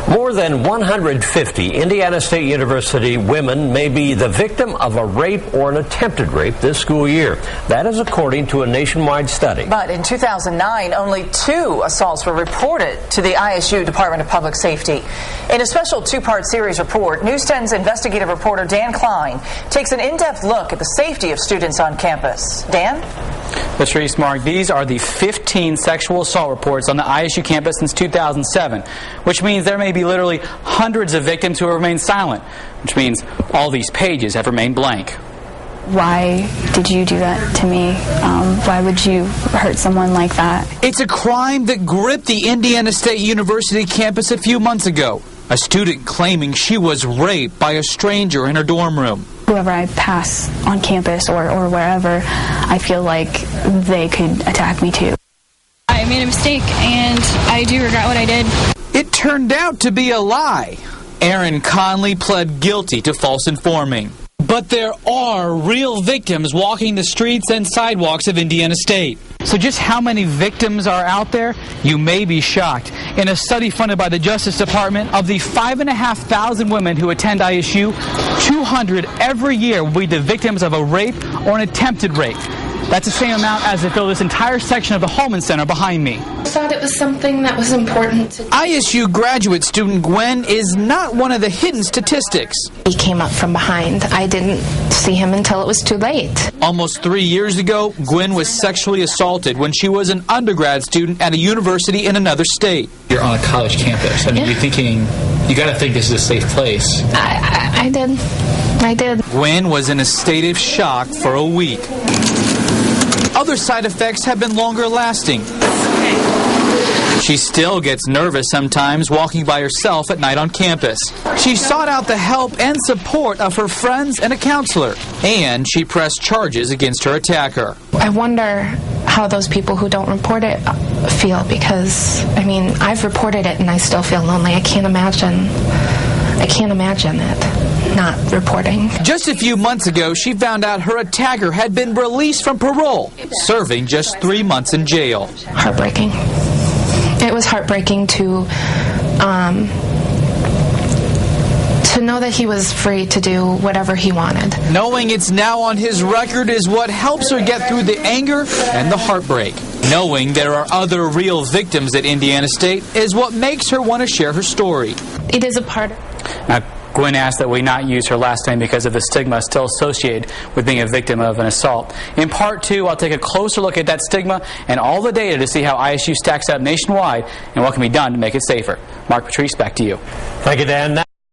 More than 150 Indiana State University women may be the victim of a rape or an attempted rape this school year. That is according to a nationwide study. But in 2009, only 2 assaults were reported to the ISU Department of Public Safety. In a special 2-part series report, News 10's investigative reporter Dan Klein takes an in-depth look at the safety of students on campus. Dan? Patrice, Mark, these are the 15 sexual assault reports on the ISU campus since 2007, which means there may be literally hundreds of victims who have remained silent, which means all these pages have remained blank. Why did you do that to me? Why would you hurt someone like that? It's a crime that gripped the Indiana State University campus a few months ago. A student claiming she was raped by a stranger in her dorm room. Whoever I pass on campus or wherever, I feel like they could attack me too. I made a mistake and I do regret what I did. It turned out to be a lie. Aaron Conley pled guilty to false informing. But there are real victims walking the streets and sidewalks of Indiana State. So just how many victims are out there? You may be shocked. In a study funded by the Justice Department, of the 5,500 women who attend ISU, 200 every year will be the victims of a rape or an attempted rape. That's the same amount as to fill this entire section of the Holman Center behind me. I thought it was something that was important to do. ISU graduate student Gwen is not one of the hidden statistics. He came up from behind. I didn't see him until it was too late. Almost 3 years ago, Gwen was sexually assaulted when she was an undergrad student at a university in another state. You're on a college campus. I mean, you're thinking, you got to think this is a safe place. I did. Gwen was in a state of shock for a week. Other side effects have been longer lasting. She still gets nervous sometimes walking by herself at night on campus. She sought out the help and support of her friends and a counselor, and she pressed charges against her attacker. I wonder how those people who don't report it feel, because, I mean, I've reported it and I still feel lonely. I can't imagine it. Not reporting. Just a few months ago, she found out her attacker had been released from parole, serving just 3 months in jail. Heartbreaking. It was heartbreaking to know that he was free to do whatever he wanted. Knowing it's now on his record is what helps her get through the anger and the heartbreak. Knowing there are other real victims at Indiana State is what makes her want to share her story. It is a part of... Gwen asked that we not use her last name because of the stigma still associated with being a victim of an assault. In part 2, I'll take a closer look at that stigma and all the data to see how ISU stacks up nationwide and what can be done to make it safer. Mark, Patrice, back to you. Thank you, Dan.